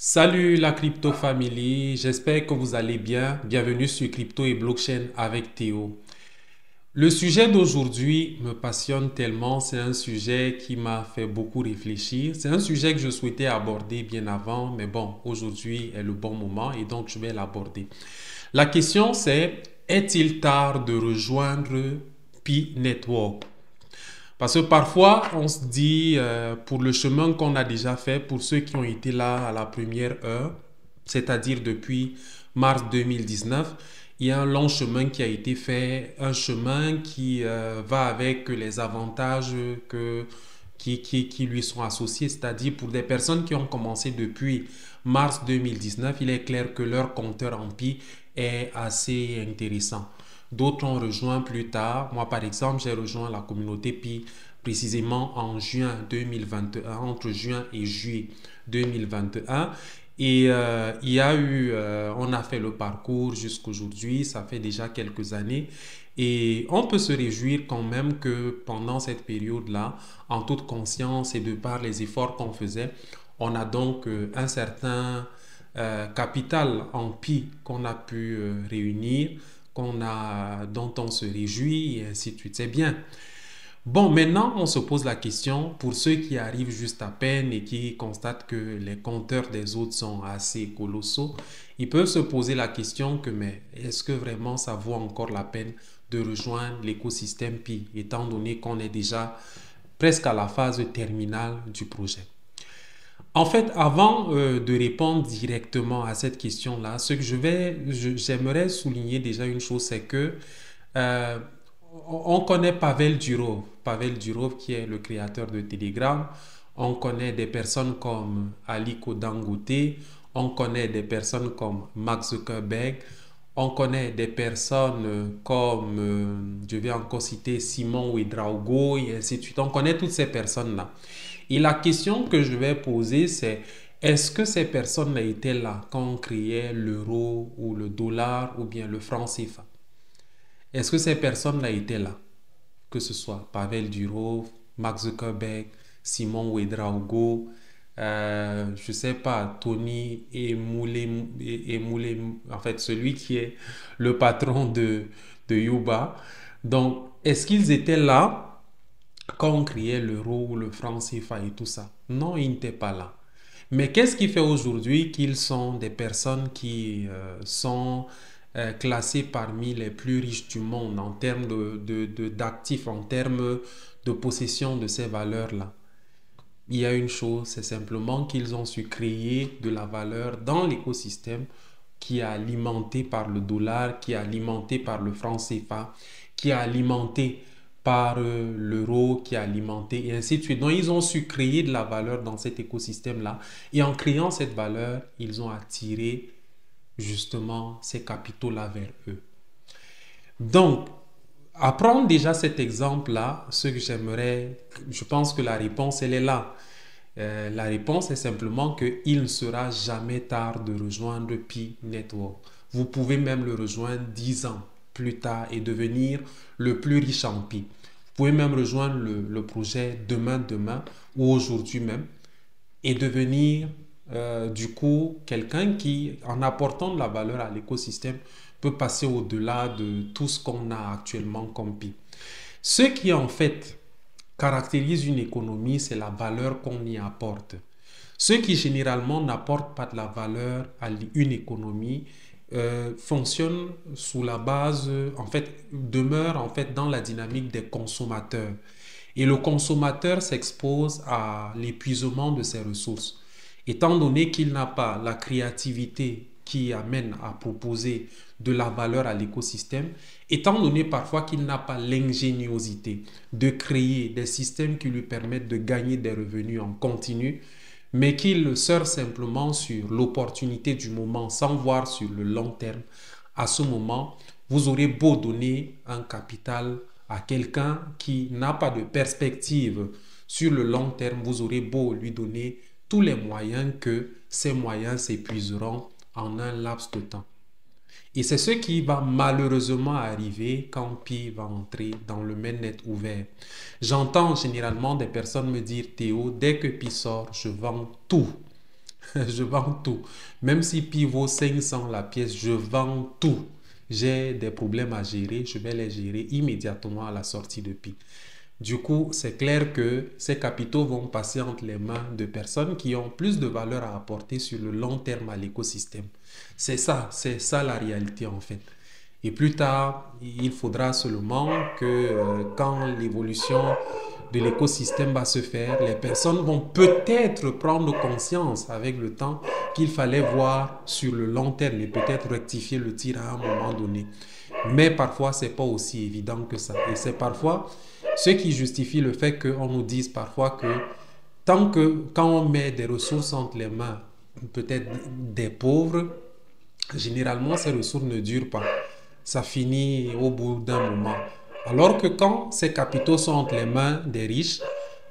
Salut la Crypto Family, j'espère que vous allez bien. Bienvenue sur Crypto et Blockchain avec Théo. Le sujet d'aujourd'hui me passionne tellement, c'est un sujet qui m'a fait beaucoup réfléchir. C'est un sujet que je souhaitais aborder bien avant, mais bon, aujourd'hui est le bon moment et donc je vais l'aborder. La question c'est, est-il tard de rejoindre Pi Network? Parce que parfois, on se dit, pour le chemin qu'on a déjà fait, pour ceux qui ont été là à la première heure, c'est-à-dire depuis mars 2019, il y a un long chemin qui a été fait, un chemin qui va avec les avantages qui lui sont associés, c'est-à-dire pour des personnes qui ont commencé depuis mars 2019, il est clair que leur compteur en Pi est assez intéressant. D'autres ont rejoint plus tard. Moi, par exemple, j'ai rejoint la communauté Pi précisément en juin 2021, entre juin et juillet 2021. Et il y a eu, on a fait le parcours jusqu'aujourd'hui, ça fait déjà quelques années. Et on peut se réjouir quand même que pendant cette période-là, en toute conscience et de par les efforts qu'on faisait, on a donc un certain capital en Pi qu'on a pu réunir, dont on se réjouit et ainsi de suite. C'est bien. Bon, maintenant, on se pose la question pour ceux qui arrivent juste à peine et qui constatent que les compteurs des autres sont assez colossaux. Ils peuvent se poser la question que, mais est-ce que vraiment ça vaut encore la peine de rejoindre l'écosystème Pi, étant donné qu'on est déjà presque à la phase terminale du projet? En fait, avant de répondre directement à cette question-là, j'aimerais souligner déjà une chose, c'est que euh, on connaît Pavel Durov, Pavel Durov qui est le créateur de Telegram. On connaît des personnes comme Aliko Dangote, on connaît des personnes comme Mark Zuckerberg, on connaît des personnes comme, je vais encore citer Simon Ouedraogo et ainsi de suite. On connaît toutes ces personnes-là. Et la question que je vais poser, c'est est-ce que ces personnes-là étaient là quand on créait l'euro ou le dollar ou bien le franc CFA? Est-ce que ces personnes-là étaient là? Que ce soit Pavel Durov, Mark Zuckerberg, Simon Ouedraogo, je ne sais pas, Tony Emoule, en fait, celui qui est le patron de Yuba. Donc, est-ce qu'ils étaient là quand on créait l'euro ou le franc CFA et tout ça? Non, ils n'étaient pas là. Mais qu'est-ce qui fait aujourd'hui qu'ils sont des personnes qui sont classées parmi les plus riches du monde en termes d'actifs, en termes de possession de ces valeurs-là? Il y a une chose, c'est simplement qu'ils ont su créer de la valeur dans l'écosystème qui est alimenté par le dollar, qui est alimenté par le franc CFA, qui est alimenté par l'euro, qui est alimenté et ainsi de suite. Donc, ils ont su créer de la valeur dans cet écosystème-là. Et en créant cette valeur, ils ont attiré justement ces capitaux-là vers eux. Donc, à prendre déjà cet exemple-là, ce que je pense que la réponse, elle est là. La réponse est simplement qu'il ne sera jamais tard de rejoindre Pi Network. Vous pouvez même le rejoindre 10 ans plus tard et devenir le plus riche en Pi. Vous pouvez même rejoindre le projet demain ou aujourd'hui même et devenir du coup quelqu'un qui, en apportant de la valeur à l'écosystème, peut passer au-delà de tout ce qu'on a actuellement comme Pi. Ce qui en fait caractérise une économie, c'est la valeur qu'on y apporte. Ceux qui généralement n'apportent pas de la valeur à une économie fonctionnent sous la base, en fait, demeurent en fait dans la dynamique des consommateurs. Et le consommateur s'expose à l'épuisement de ses ressources. Étant donné qu'il n'a pas la créativité qui amène à proposer de la valeur à l'écosystème, étant donné parfois qu'il n'a pas l'ingéniosité de créer des systèmes qui lui permettent de gagner des revenus en continu, mais qu'il sort simplement sur l'opportunité du moment sans voir sur le long terme, à ce moment, vous aurez beau donner un capital à quelqu'un qui n'a pas de perspective sur le long terme, vous aurez beau lui donner tous les moyens que ces moyens s'épuiseront en un laps de temps. Et c'est ce qui va malheureusement arriver quand Pi va entrer dans le mainnet ouvert. J'entends généralement des personnes me dire Théo, dès que Pi sort, je vends tout. Je vends tout. Même si Pi vaut 500 la pièce, je vends tout. J'ai des problèmes à gérer, je vais les gérer immédiatement à la sortie de Pi. Du coup, c'est clair que ces capitaux vont passer entre les mains de personnes qui ont plus de valeur à apporter sur le long terme à l'écosystème. C'est ça la réalité en fait. Et plus tard, il faudra seulement que quand l'évolution de l'écosystème va se faire, les personnes vont peut-être prendre conscience avec le temps qu'il fallait voir sur le long terme et peut-être rectifier le tir à un moment donné. Mais parfois, c'est pas aussi évident que ça. Et c'est parfois ce qui justifie le fait qu'on nous dise parfois que quand on met des ressources entre les mains, peut-être des pauvres, généralement ces ressources ne durent pas. Ça finit au bout d'un moment. Alors que quand ces capitaux sont entre les mains des riches,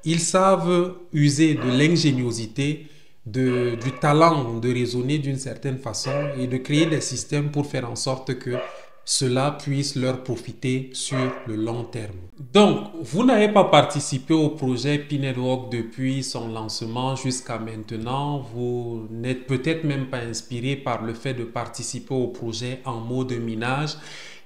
ils savent user de l'ingéniosité, du talent de raisonner d'une certaine façon et de créer des systèmes pour faire en sorte que cela puisse leur profiter sur le long terme. Donc, vous n'avez pas participé au projet P-Network depuis son lancement jusqu'à maintenant. Vous n'êtes peut-être même pas inspiré par le fait de participer au projet en mode minage.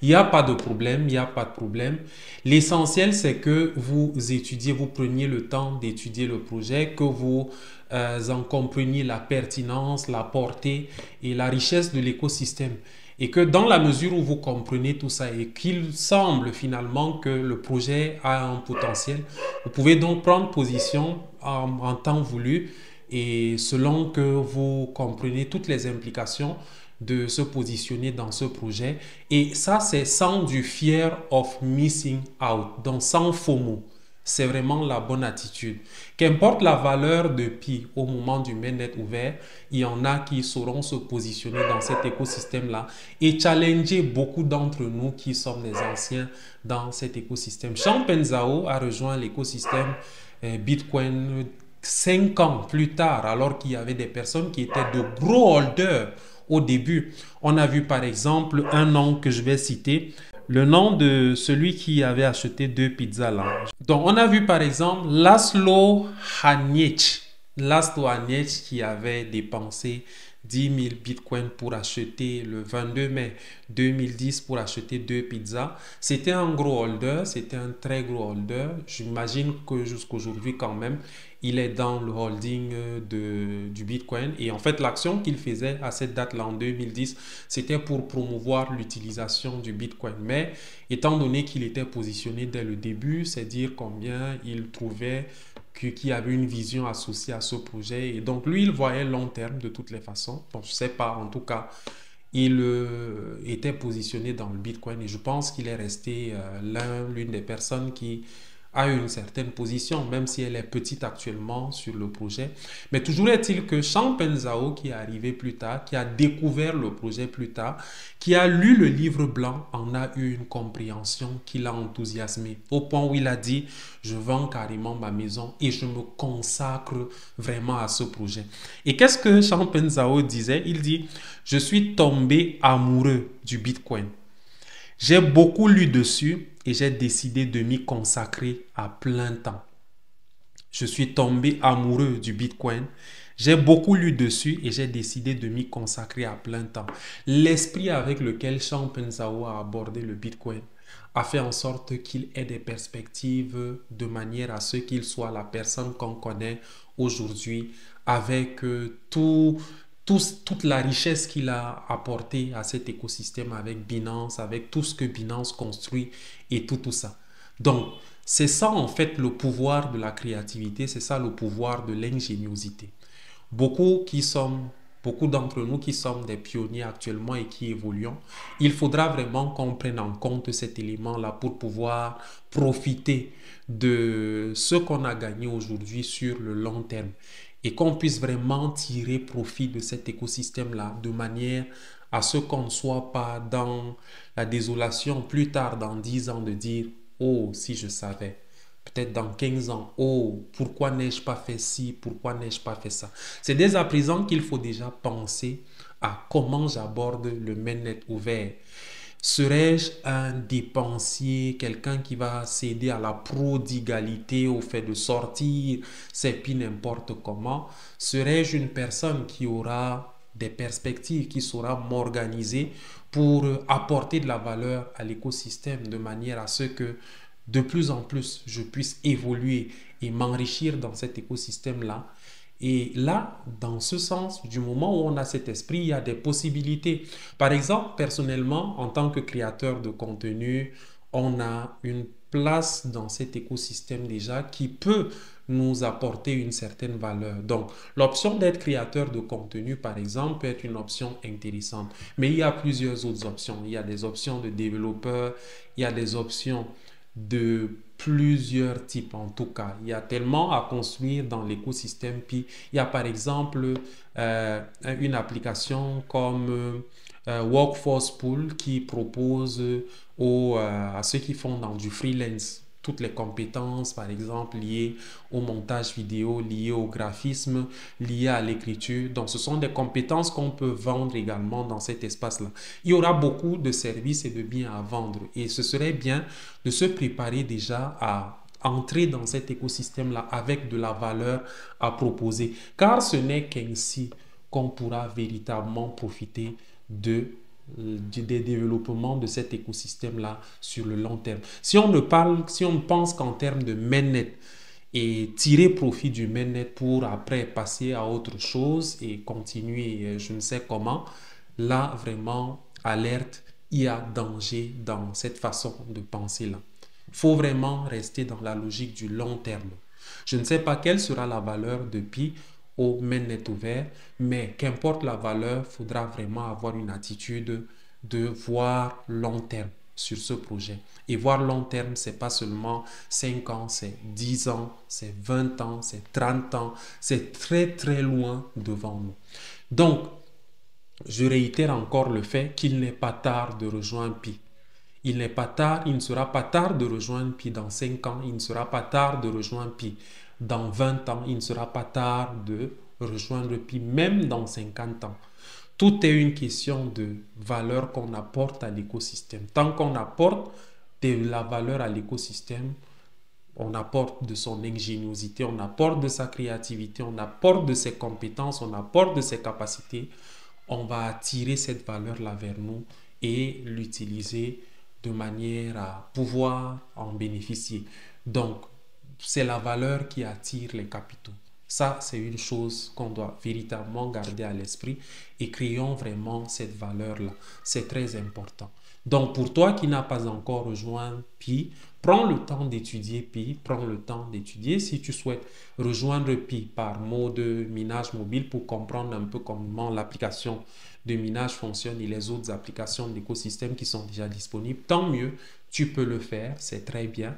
Il n'y a pas de problème, il n'y a pas de problème. L'essentiel, c'est que vous étudiez, vous preniez le temps d'étudier le projet, que vous en compreniez la pertinence, la portée et la richesse de l'écosystème. Et que dans la mesure où vous comprenez tout ça et qu'il semble finalement que le projet a un potentiel, vous pouvez donc prendre position en temps voulu et selon que vous comprenez toutes les implications de se positionner dans ce projet. Et ça, c'est sans du fear of missing out, donc sans FOMO. C'est vraiment la bonne attitude. Qu'importe la valeur de Pi au moment du mainnet ouvert, il y en a qui sauront se positionner dans cet écosystème-là et challenger beaucoup d'entre nous qui sommes des anciens dans cet écosystème. Changpeng Zhao a rejoint l'écosystème Bitcoin 5 ans plus tard, alors qu'il y avait des personnes qui étaient de gros holders au début. On a vu par exemple un nom que je vais citer, le nom de celui qui avait acheté 2 pizzas là. Donc, on a vu par exemple Laszlo Haniec. Laszlo Haniec qui avait dépensé 10 000 bitcoins pour acheter le 22 mai 2010 pour acheter 2 pizzas. C'était un gros holder, c'était un très gros holder. J'imagine que jusqu'aujourd'hui quand même, il est dans le holding du Bitcoin. Et en fait, l'action qu'il faisait à cette date-là en 2010, c'était pour promouvoir l'utilisation du Bitcoin. Mais étant donné qu'il était positionné dès le début, c'est dire combien il trouvait qu'il y avait une vision associée à ce projet. Et donc, lui, il voyait long terme de toutes les façons. Bon, je ne sais pas, en tout cas, il était positionné dans le Bitcoin. Et je pense qu'il est resté l'une des personnes qui a une certaine position, même si elle est petite actuellement sur le projet. Mais toujours est-il que Changpeng Zhao, qui est arrivé plus tard, qui a découvert le projet plus tard, qui a lu le livre blanc, en a eu une compréhension qui l'a enthousiasmé, au point où il a dit « Je vends carrément ma maison et je me consacre vraiment à ce projet. » Et qu'est-ce que Changpeng Zhao disait? Il dit « Je suis tombé amoureux du Bitcoin. J'ai beaucoup lu dessus et j'ai décidé de m'y consacrer à plein temps. Je suis tombé amoureux du Bitcoin. J'ai beaucoup lu dessus et j'ai décidé de m'y consacrer à plein temps. » L'esprit avec lequel Changpeng Zhao a abordé le Bitcoin a fait en sorte qu'il ait des perspectives de manière à ce qu'il soit la personne qu'on connaît aujourd'hui avec toute la richesse qu'il a apportée à cet écosystème avec Binance, avec tout ce que Binance construit et tout ça. Donc, c'est ça en fait le pouvoir de la créativité, c'est ça le pouvoir de l'ingéniosité. Beaucoup d'entre nous qui sommes des pionniers actuellement et qui évoluons, il faudra vraiment qu'on prenne en compte cet élément-là pour pouvoir profiter de ce qu'on a gagné aujourd'hui sur le long terme et qu'on puisse vraiment tirer profit de cet écosystème-là de manière à ce qu'on ne soit pas dans la désolation plus tard, dans 10 ans, de dire « Oh, si je savais ». Peut-être dans 15 ans, « Oh, pourquoi n'ai-je pas fait ci, pourquoi n'ai-je pas fait ça ?» C'est dès à présent qu'il faut déjà penser à comment j'aborde le mainnet ouvert. Serais-je un dépensier, quelqu'un qui va céder à la prodigalité, au fait de sortir ses pieds n'importe comment? Serais-je une personne qui aura des perspectives, qui saura m'organiser pour apporter de la valeur à l'écosystème de manière à ce que de plus en plus je puisse évoluer et m'enrichir dans cet écosystème-là? Et là, dans ce sens, du moment où on a cet esprit, il y a des possibilités. Par exemple, personnellement, en tant que créateur de contenu, on a une place dans cet écosystème déjà qui peut nous apporter une certaine valeur. Donc, l'option d'être créateur de contenu, par exemple, peut être une option intéressante. Mais il y a plusieurs autres options. Il y a des options de développeur, il y a des options de plusieurs types en tout cas. Il y a tellement à construire dans l'écosystème. Puis il y a par exemple une application comme Workforce Pool qui propose à ceux qui font dans du freelance toutes les compétences, par exemple, liées au montage vidéo, liées au graphisme, liées à l'écriture. Donc, ce sont des compétences qu'on peut vendre également dans cet espace-là. Il y aura beaucoup de services et de biens à vendre et ce serait bien de se préparer déjà à entrer dans cet écosystème-là avec de la valeur à proposer. Car ce n'est qu'ainsi qu'on pourra véritablement profiter des développements de cet écosystème-là sur le long terme. Si on ne pense qu'en termes de mainnet et tirer profit du mainnet pour après passer à autre chose et continuer je ne sais comment, là vraiment, alerte, il y a danger dans cette façon de penser-là. Il faut vraiment rester dans la logique du long terme. Je ne sais pas quelle sera la valeur de pi au mainnet ouvert, mais qu'importe la valeur, il faudra vraiment avoir une attitude de voir long terme sur ce projet. Et voir long terme, c'est pas seulement 5 ans, c'est 10 ans, c'est 20 ans, c'est 30 ans, c'est très très loin devant nous. Donc, je réitère encore le fait qu'il n'est pas tard de rejoindre Pi. Il n'est pas tard, il ne sera pas tard de rejoindre Pi dans 5 ans, il ne sera pas tard de rejoindre Pi dans 20 ans, il ne sera pas tard de rejoindre Pi même dans 50 ans. Tout est une question de valeur qu'on apporte à l'écosystème. Tant qu'on apporte de la valeur à l'écosystème, on apporte de son ingéniosité, on apporte de sa créativité, on apporte de ses compétences, on apporte de ses capacités, on va attirer cette valeur-là vers nous et l'utiliser de manière à pouvoir en bénéficier. Donc, c'est la valeur qui attire les capitaux. Ça, c'est une chose qu'on doit véritablement garder à l'esprit et créons vraiment cette valeur-là. C'est très important. Donc, pour toi qui n'as pas encore rejoint Pi, prends le temps d'étudier Pi, prends le temps d'étudier. Si tu souhaites rejoindre Pi par mode minage mobile pour comprendre un peu comment l'application de minage fonctionne et les autres applications d'écosystème qui sont déjà disponibles, tant mieux, tu peux le faire, c'est très bien.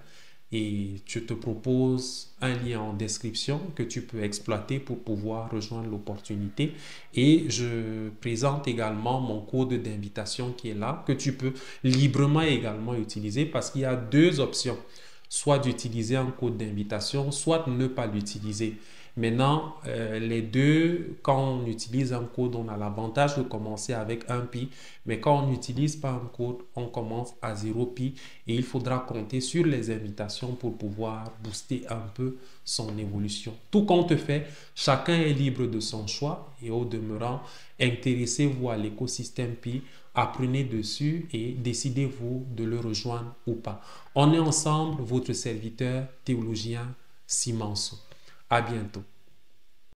Et je te propose un lien en description que tu peux exploiter pour pouvoir rejoindre l'opportunité. Et je présente également mon code d'invitation qui est là, que tu peux librement également utiliser parce qu'il y a deux options. Soit d'utiliser un code d'invitation, soit ne pas l'utiliser. Maintenant, les deux, quand on utilise un code, on a l'avantage de commencer avec un pi, mais quand on n'utilise pas un code, on commence à 0 pi et il faudra compter sur les invitations pour pouvoir booster un peu son évolution. Tout compte fait, chacun est libre de son choix et au demeurant, intéressez-vous à l'écosystème pi, apprenez dessus et décidez-vous de le rejoindre ou pas. On est ensemble, votre serviteur théologien Simanso. À bientôt.